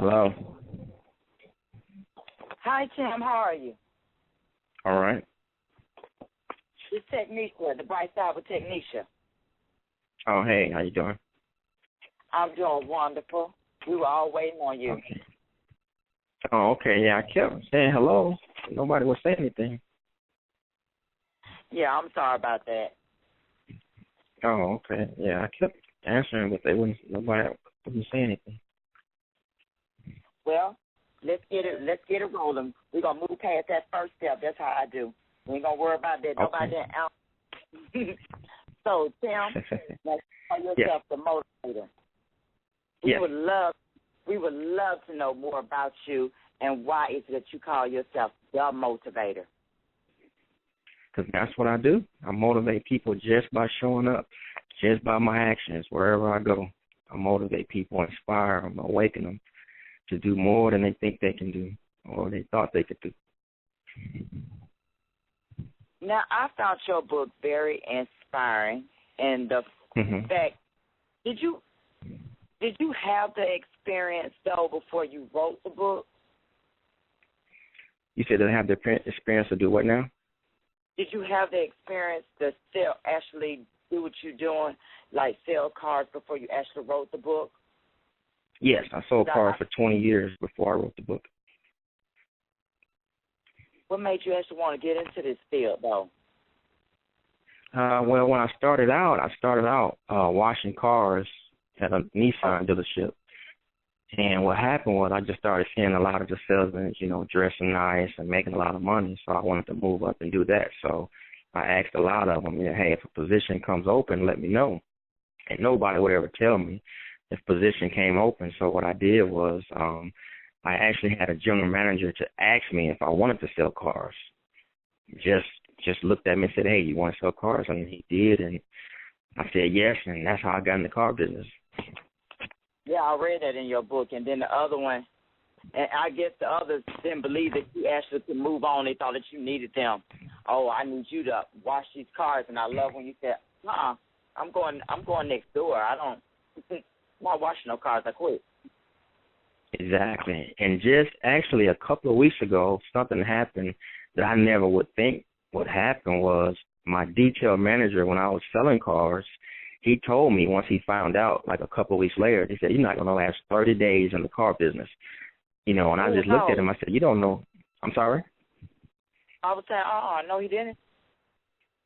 Hello. Hi, Tim. How are you? All right. It's Tekneshia, the bright side with Tekneshia. Oh, hey, how you doing? I'm doing wonderful. We were all waiting on you. Okay. Oh, okay. Yeah, I kept saying hello. Nobody would say anything. Yeah, I'm sorry about that. Oh, okay. Yeah, I kept answering, but nobody wouldn't say anything. Well, let's get it rolling. We're gonna move past that first step. That's how I do. We ain't gonna worry about that. Nobody out. So, Tim, let's call yourself the motivator. We would love to know more about you and why is it that you call yourself the motivator. Because that's what I do. I motivate people just by showing up, just by my actions, wherever I go. I motivate people, inspire them, awaken them to do more than they think they can do or they thought they could do. Now, I found your book very inspiring, and the fact, did you have the experience, though, before you wrote the book? You said they have the experience to do what now? Did you have the experience to actually do what you're doing, like sell cars before you actually wrote the book? Yes, I sold cars for 20 years before I wrote the book. What made you actually want to get into this field, though? Well, when I started out washing cars at a Nissan dealership. And what happened was I just started seeing a lot of the salesmen, dressing nice and making a lot of money. So I wanted to move up and do that. So I asked a lot of them, hey, if a position comes open, let me know. And nobody would ever tell me if position came open. So what I did was I actually had a general manager to ask me if I wanted to sell cars. Just looked at me and said, hey, you want to sell cars? And he did. And I said yes. And that's how I got in the car business. Yeah, I read that in your book. And then the other one, and I guess the others didn't believe that you actually could move on. They thought that you needed them. Oh, I need you to wash these cars. And I love when you said, I'm going next door. I'm not washing no cars. I quit. Exactly. And just actually a couple of weeks ago, something happened that I never would think would happen was my detail manager, when I was selling cars, he told me once he found out, like a couple of weeks later, he said, you're not going to last 30 days in the car business. And I just looked at him. I said, you don't know. I'm sorry? I was saying, no, he didn't.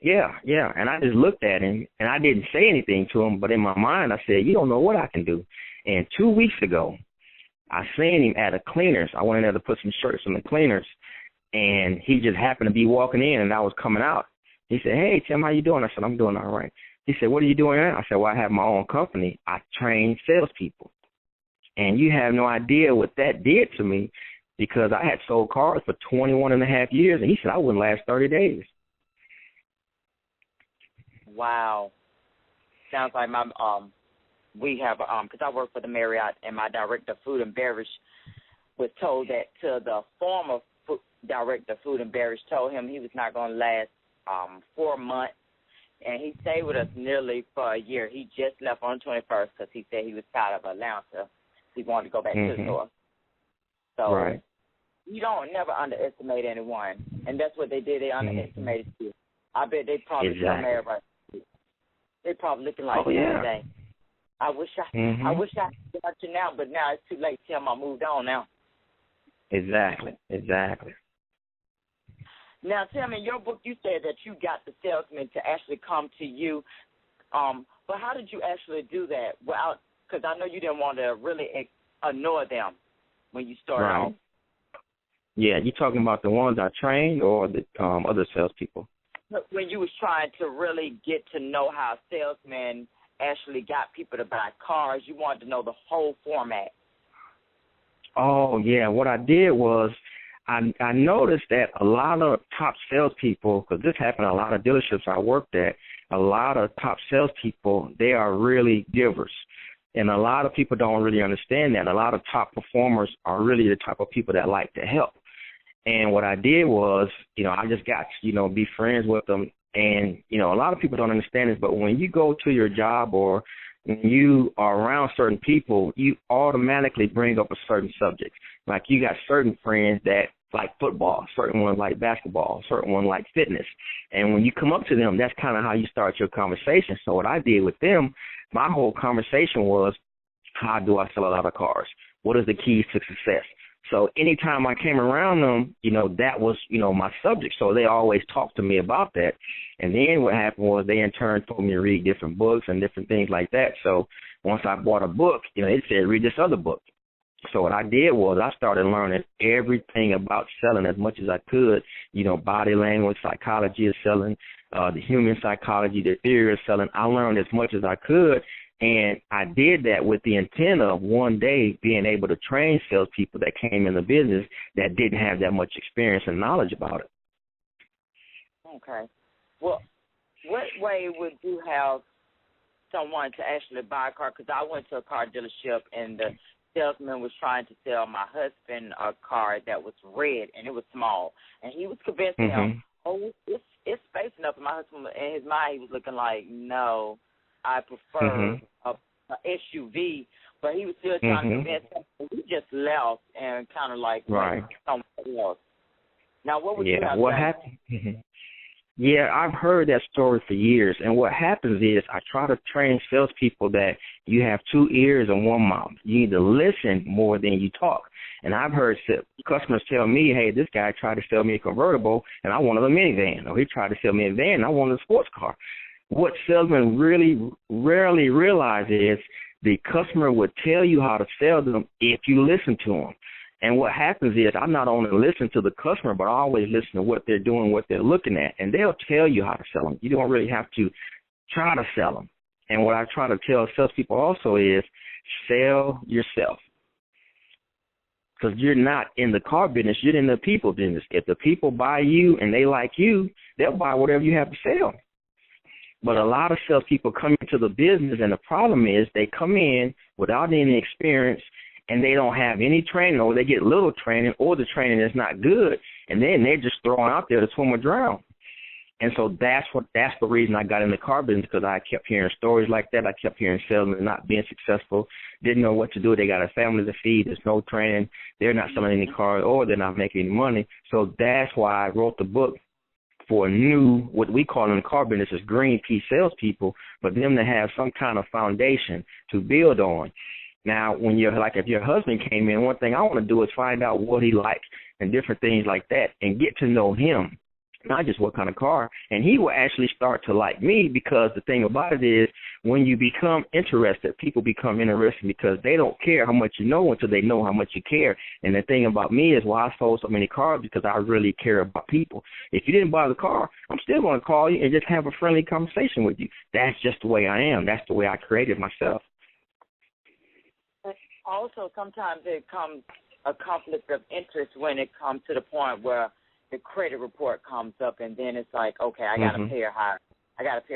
Yeah. And I just looked at him, and I didn't say anything to him, but in my mind, I said, you don't know what I can do. And 2 weeks ago, I seen him at a cleaners. I went in there to put some shirts in the cleaners, and he just happened to be walking in, and I was coming out. He said, hey, Tim, how you doing? I said, I'm doing all right. He said, what are you doing now? I said, well, I have my own company. I train salespeople. And you have no idea what that did to me because I had sold cars for 21 and a half years, and he said I wouldn't last 30 days. Wow. Sounds like we have, because I work for the Marriott, and my director of food and beverage was told that to the former director of food and beverage told him he was not going to last 4 months. And he stayed with us nearly for a year. He just left on the 21st because he said he was tired of Atlanta. He wanted to go back to the store. So you don't never underestimate anyone. And that's what they did. They underestimated you. I bet they probably still married right now. They probably looking like today. I wish I could got you now, but now it's too late. Tim, I moved on now. Exactly. Now, tell me, in your book, you said that you got the salesman to actually come to you. But how did you actually do that? Well, because I know you didn't want to really annoy them when you started off. Yeah, you talking about the ones I trained or the other salespeople? When you was trying to really get to know how salesmen actually got people to buy cars, you wanted to know the whole format. Oh, yeah. What I did was I noticed that a lot of top salespeople, because this happened at a lot of dealerships I worked at, a lot of top salespeople, they are really givers. And a lot of people don't really understand that. A lot of top performers are really the type of people that like to help. And what I did was, I just got, be friends with them. And, a lot of people don't understand this, but when you go to your job or when you are around certain people, you automatically bring up a certain subject. Like you got certain friends that like football, certain ones like basketball, certain one like fitness. And when you come up to them, that's kind of how you start your conversation. So what I did with them, my whole conversation was, how do I sell a lot of cars? What is the keys to success? So anytime I came around them, that was, my subject. So they always talked to me about that. And then what happened was they in turn told me to read different books and different things like that. So once I bought a book, it said read this other book. So what I did was I started learning everything about selling as much as I could, body language, psychology of selling, the human psychology, the theory of selling. I learned as much as I could, and I did that with the intent of one day being able to train salespeople that came in the business that didn't have that much experience and knowledge about it. Okay. Well, what way would you have someone to actually buy a car? Because I went to a car dealership and the salesman was trying to sell my husband a car that was red and it was small, and he was convincing him, it's space enough. And my husband, in his mind, he was looking like, no, I prefer a SUV, but he was still trying to convince him. We just left and kind of like went somewhere else. Now, what would you have what done? happened? Yeah, I've heard that story for years. And what happens is I try to train salespeople that you have two ears and one mouth. You need to listen more than you talk. And I've heard customers tell me, hey, this guy tried to sell me a convertible, and I wanted a minivan. Or he tried to sell me a van, and I wanted a sports car. What salesmen really rarely realize is the customer would tell you how to sell them if you listen to them. And what happens is I not only listen to the customer, but I always listen to what they're doing, what they're looking at, and they'll tell you how to sell them. You don't really have to try to sell them. And what I try to tell salespeople also is sell yourself. Because you're not in the car business, you're in the people business. If the people buy you and they like you, they'll buy whatever you have to sell. But a lot of salespeople come into the business, and the problem is they come in without any experience, and they don't have any training, or they get little training, or the training is not good, and then they're just thrown out there to swim or drown. And so that's the reason I got in the car business, because I kept hearing stories like that. I kept hearing salesmen not being successful, didn't know what to do. They got a family to feed. There's no training. They're not selling any cars, or they're not making any money. So that's why I wrote the book for new, what we call in the car business is green pea salespeople, but them to have some kind of foundation to build on. Now, when if your husband came in, one thing I want to do is find out what he likes and different things like that and get to know him, not just what kind of car. And he will actually start to like me, because the thing about it is when you become interested, people become interested because they don't care how much you know until they know how much you care. And the thing about me is why I sold so many cars, because I really care about people. If you didn't buy the car, I'm still going to call you and just have a friendly conversation with you. That's just the way I am. That's the way I created myself. Also, sometimes it comes a conflict of interest when it comes to the point where the credit report comes up, and then it's like, okay, I got to pay a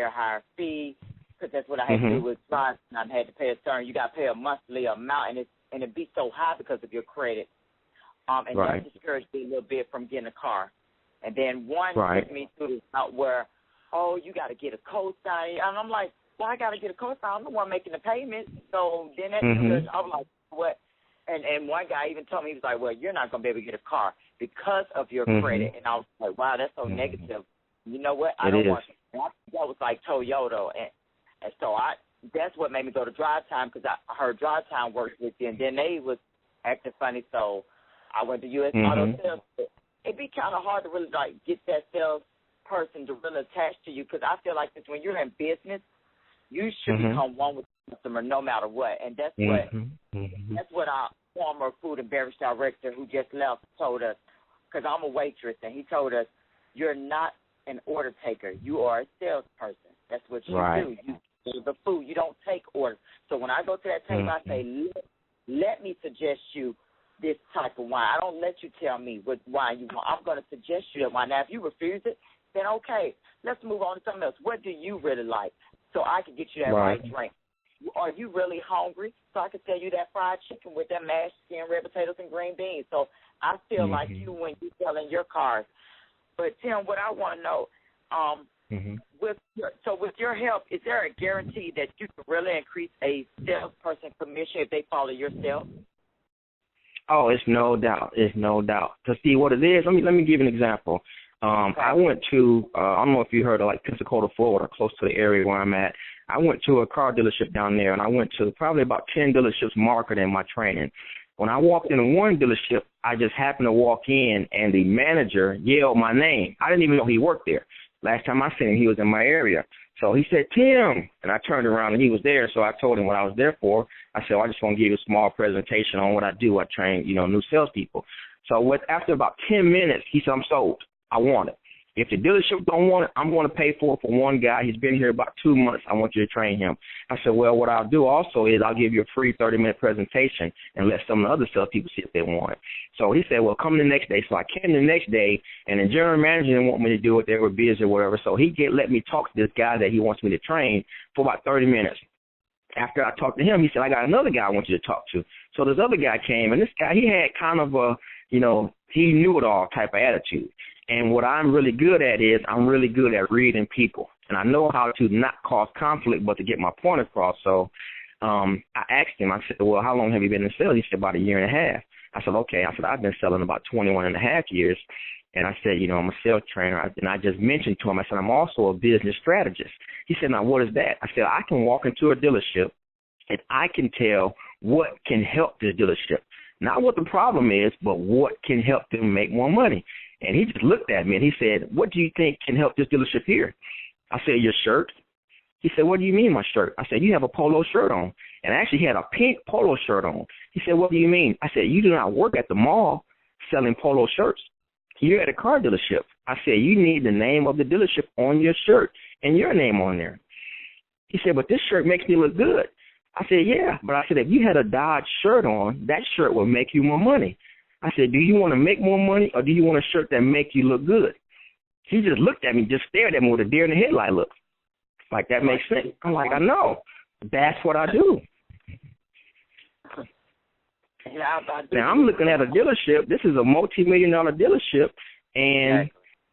higher fee, because that's what I had to do with bonds. I had to pay a certain. You got to pay a monthly amount, and it be so high because of your credit. And that discouraged me a little bit from getting a car. And then one took me to the out where, you got to get a co-sign, and I'm like, well, I got to get a co-sign. I'm the one making the payment. So then that discouraged. I was like, what? And one guy even told me, he was like, well, you're not going to be able to get a car because of your credit. And I was like, wow, that's so negative. You know what? I don't want that. That was like Toyota. And so that's what made me go to Drive Time, because I heard Drive Time works with you. And then they was acting funny. So I went to U.S. Auto Sales. It'd be kind of hard to really like get that sales person to really attach to you, because I feel like this, when you're in business, you should become one with the customer no matter what. And that's what our former food and beverage director who just left told us, because I'm a waitress, and he told us, you're not an order taker. You are a salesperson. That's what you do. You do the food. You don't take orders. So when I go to that table, I say, let me suggest you this type of wine. I don't let you tell me what wine you want. I'm going to suggest you that wine. Now, if you refuse it, then okay, let's move on to something else. What do you really like? So I can get you that right drink. Are you really hungry? So I can tell you that fried chicken with that mashed skin, red potatoes, and green beans. So I feel like you when you're selling your cars. But, Tim, what I want to know, With your help, is there a guarantee that you can really increase a salesperson commission if they follow your sales? Oh, it's no doubt. It's no doubt. To see what it is, let me give you an example. I went to, I don't know if you heard of like Pensacola, Florida, close to the area where I'm at. I went to a car dealership down there, and I went to probably about 10 dealerships marketing in my training. When I walked into one dealership, I just happened to walk in, and the manager yelled my name. I didn't even know he worked there. Last time I seen him, he was in my area. So he said, Tim, and I turned around, and he was there, so I told him what I was there for. I said, well, I just want to give you a small presentation on what I do. I train, new salespeople. So after about 10 minutes, he said, I'm sold. I want it. If the dealership don't want it, I'm going to pay for it for one guy. He's been here about 2 months. I want you to train him. I said, well, what I'll do also is I'll give you a free 30-minute presentation and let some of the other salespeople see if they want it. So he said, well, come the next day. So I came the next day, and the general manager didn't want me to do it. They were busy or whatever. So he let me talk to this guy that he wants me to train for about 30 minutes. After I talked to him, he said, I got another guy I want you to talk to. So this other guy came, and this guy, he had kind of a, he knew it all type of attitude. And what I'm really good at is I'm really good at reading people. And I know how to not cause conflict, but to get my point across. So I asked him, I said, well, how long have you been in sales? He said, about 1.5 years. I said, okay. I said, I've been selling about 21.5 years. And I said, I'm a sales trainer. And I just mentioned to him, I said, I'm also a business strategist. He said, now, what is that? I said, I can walk into a dealership and I can tell what can help this dealership. Not what the problem is, but what can help them make more money. And he just looked at me and he said, what do you think can help this dealership here? I said, your shirt. He said, what do you mean my shirt? I said, you have a polo shirt on. And actually he had a pink polo shirt on. He said, what do you mean? I said, you do not work at the mall selling polo shirts. You're at a car dealership. I said, you need the name of the dealership on your shirt and your name on there. He said, but this shirt makes me look good. I said, yeah. But I said, if you had a Dodge shirt on, that shirt will make you more money. I said, do you want to make more money or do you want a shirt that make you look good? He just looked at me, just stared at me with a deer in the headlight look. Like, that makes sense. I'm like, I know. That's what I do. Now, I'm looking at a dealership. This is a multi-million-dollar dealership, and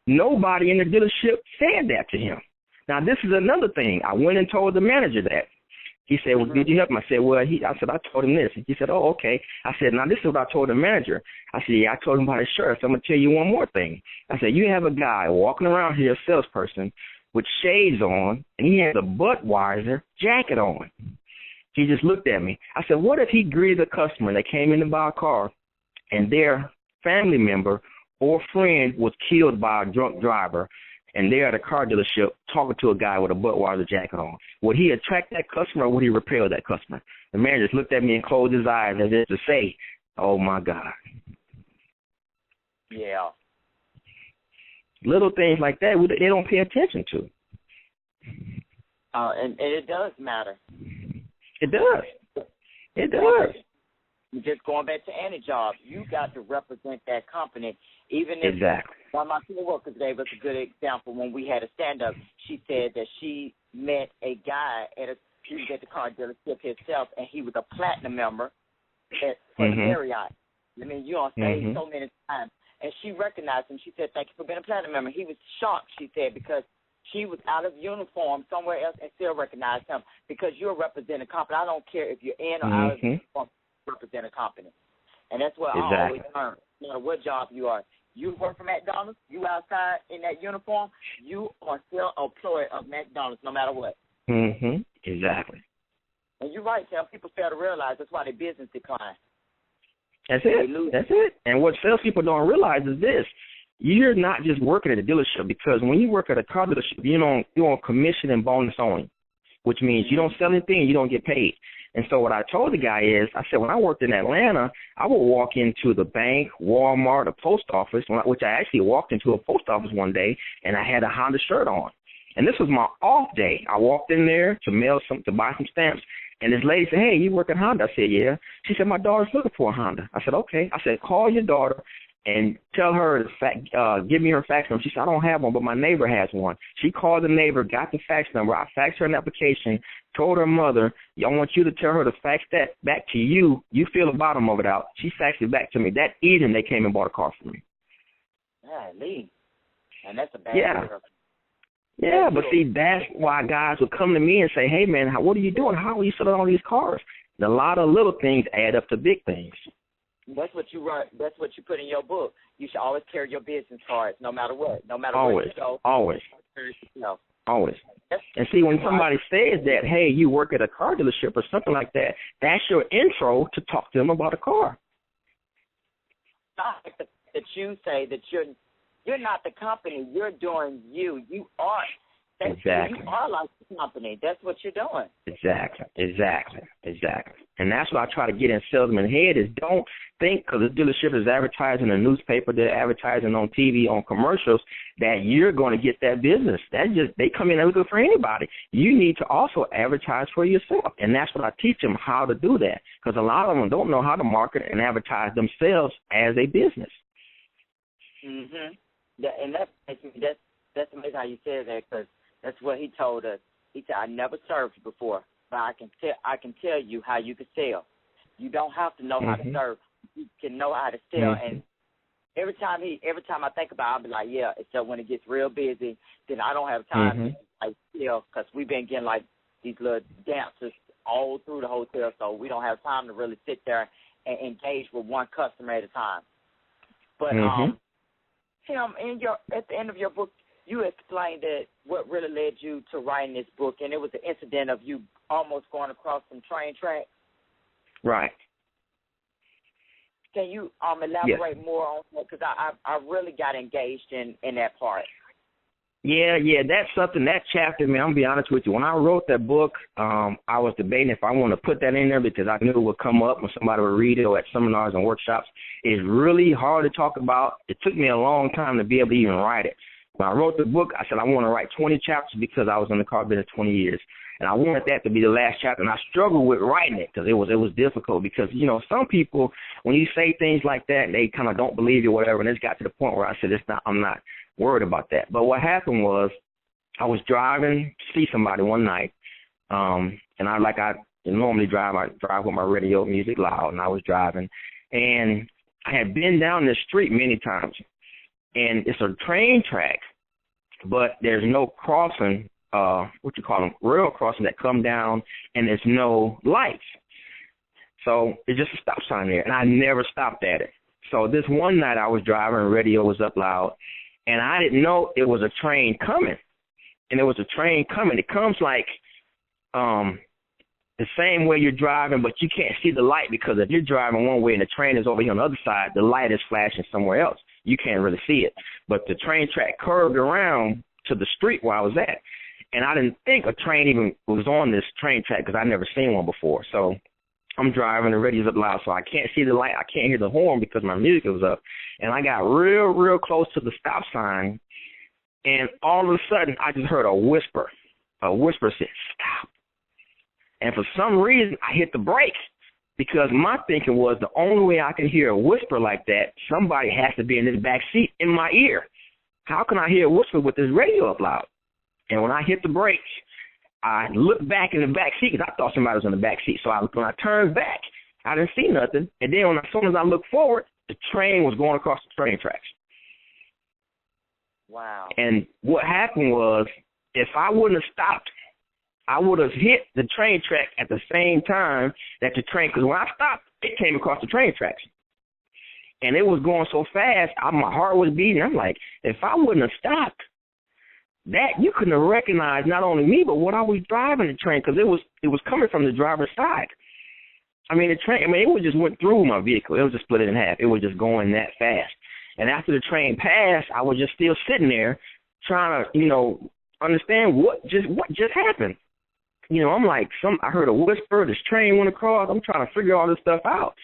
nobody in the dealership said that to him. Now, this is another thing. I went and told the manager that. He said, well, did you help him? I said, well, I told him this. He said, oh, okay. I said, now, this is what I told the manager. I said, yeah, I told him about his shirt. So I'm going to tell you one more thing. I said, you have a guy walking around here, a salesperson, with shades on, and he has a Budweiser jacket on. He just looked at me. I said, what if he greeted a customer that came in to buy a car, and their family member or friend was killed by a drunk driver, and they're at a car dealership talking to a guy with a Budweiser jacket on? Would he attract that customer or would he repel that customer? The man just looked at me and closed his eyes as if to say, oh, my God. Yeah. Little things like that, they don't pay attention to. And it does matter. It does. It does. Just going back to any job, you got to represent that company. Even if one of my coworkers gave us a good example when we had a stand-up. She said that she met a guy he was at the car dealership himself, and he was a platinum member for the Marriott. I mean, you on stage so many times. And she recognized him. She said, thank you for being a platinum member. He was shocked, she said, because she was out of uniform somewhere else and still recognized him because you're representing a company. I don't care if you're in or out of uniform, represent a company. And that's what I always learn. No matter what job you are. You work for McDonald's, you outside in that uniform, you are still an employee of McDonald's no matter what. Exactly. And you're right, Sam. People fail to realize that's why their business declines. That's it. That's it. And what salespeople don't realize is this. You're not just working at a dealership, because when you work at a car dealership, you're on commission and bonus only, which means you don't sell anything and you don't get paid. And so what I told the guy is, I said, when I worked in Atlanta, I would walk into the bank, Walmart, a post office, which I actually walked into a post office one day, and I had a Honda shirt on. And this was my off day. I walked in there to buy some stamps, and this lady said, hey, you work at Honda? I said, yeah. She said, my daughter's looking for a Honda. I said, okay. I said, call your daughter and tell her to give me her fax number. She said, I don't have one, but my neighbor has one. She called the neighbor, got the fax number. I faxed her an application, told her mother, I want you to tell her to fax that back to you. You fill the bottom of it out. She faxed it back to me. That evening, they came and bought a car for me. Yeah, Lee. And that's a bad deal. Yeah, but see, that's why guys would come to me and say, hey, man, what are you doing? How are you selling all these cars? And a lot of little things add up to big things. That's what you write. That's what you put in your book. You should always carry your business cards, no matter what. No matter where you go. Always. Always. And see, when somebody says that, hey, you work at a car dealership or something like that, that's your intro to talk to them about a car. Not that you say that you're not the company. You're doing you. You are. Exactly. You are like the company. That's what you're doing. Exactly. And that's what I try to get in salesman's head is don't think because the dealership is advertising in the newspaper, they're advertising on TV, on commercials, that you're going to get that business. They come in and look for anybody. You need to also advertise for yourself. And that's what I teach them, how to do that. Because a lot of them don't know how to market and advertise themselves as a business. Mhm. And that's amazing how you said that, because that's what he told us. He said, I never served before, but I can tell you how you can sell. You don't have to know how to serve. You can know how to sell. And every time I think about it, I'll be like, yeah, except when it gets real busy, then I don't have time to like sell, because we've been getting like these little dancers all through the hotel, so we don't have time to really sit there and engage with one customer at a time. But Tim, at the end of your book, you explained that what really led you to writing this book, and it was the incident of you almost going across some train tracks. Right. Can you elaborate more on that? Because I really got engaged in that part. Yeah, that's something, that chapter, man, I'm going to be honest with you. When I wrote that book, I was debating if I want to put that in there because I knew it would come up when somebody would read it or at seminars and workshops. It's really hard to talk about. It took me a long time to be able to even write it. When I wrote the book, I said I want to write 20 chapters because I was in the car business 20 years. And I wanted that to be the last chapter. And I struggled with writing it because it was difficult because, some people, when you say things like that, they kind of don't believe you or whatever. And it's got to the point where I said, I'm not worried about that. But what happened was I was driving to see somebody one night. And I normally drive. I drive with my radio music loud, and I was driving. And I had been down this street many times. And it's a train track, but there's no crossing, rail crossing that come down, and there's no lights. So it's just a stop sign there, and I never stopped at it. So this one night I was driving, radio was up loud, and I didn't know it was a train coming. And it was a train coming. It comes like the same way you're driving, but you can't see the light because if you're driving one way and the train is over here on the other side, the light is flashing somewhere else. You can't really see it. But the train track curved around to the street where I was at. And I didn't think a train even was on this train track because I'd never seen one before. So I'm driving, the radio's up loud, so I can't see the light. I can't hear the horn because my music was up. And I got real, real close to the stop sign, and all of a sudden I just heard a whisper. A whisper said, stop. And for some reason I hit the brakes. Because my thinking was the only way I can hear a whisper like that, somebody has to be in this back seat in my ear. How can I hear a whisper with this radio up loud? And when I hit the brakes, I looked back in the back seat because I thought somebody was in the back seat. So when I turned back, I didn't see nothing. And then as soon as I looked forward, the train was going across the train tracks. Wow. And what happened was, if I wouldn't have stopped, I would have hit the train track at the same time that the train, because when I stopped, it came across the train tracks. And it was going so fast, my heart was beating. I'm like, if I wouldn't have stopped, that you couldn't have recognized not only me, but what I was driving the train, because it was coming from the driver's side. It would just went through my vehicle. It was just split it in half. It was just going that fast. And after the train passed, I was just still sitting there trying to, understand what just happened. I'm like, I heard a whisper, this train went across, I'm trying to figure all this stuff out.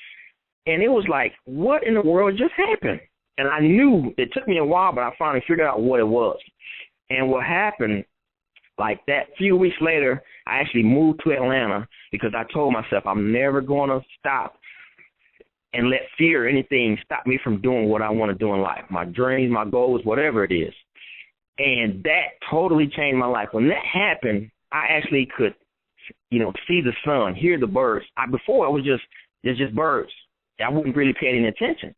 And it was like, what in the world just happened? And I knew, it took me a while, but I finally figured out what it was. And what happened, like that few weeks later, I actually moved to Atlanta because I told myself I'm never going to stop and let fear or anything stop me from doing what I want to do in life, my dreams, my goals, whatever it is. And that totally changed my life. When that happened, I actually could, see the sun, hear the birds. Before it was just birds. I wouldn't really pay any attention.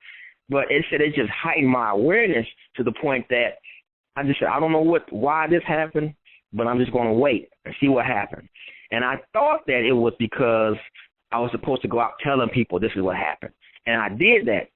But it just heightened my awareness to the point that I just said, I don't know why this happened, but I'm just going to wait and see what happened. And I thought that it was because I was supposed to go out telling people this is what happened. And I did that.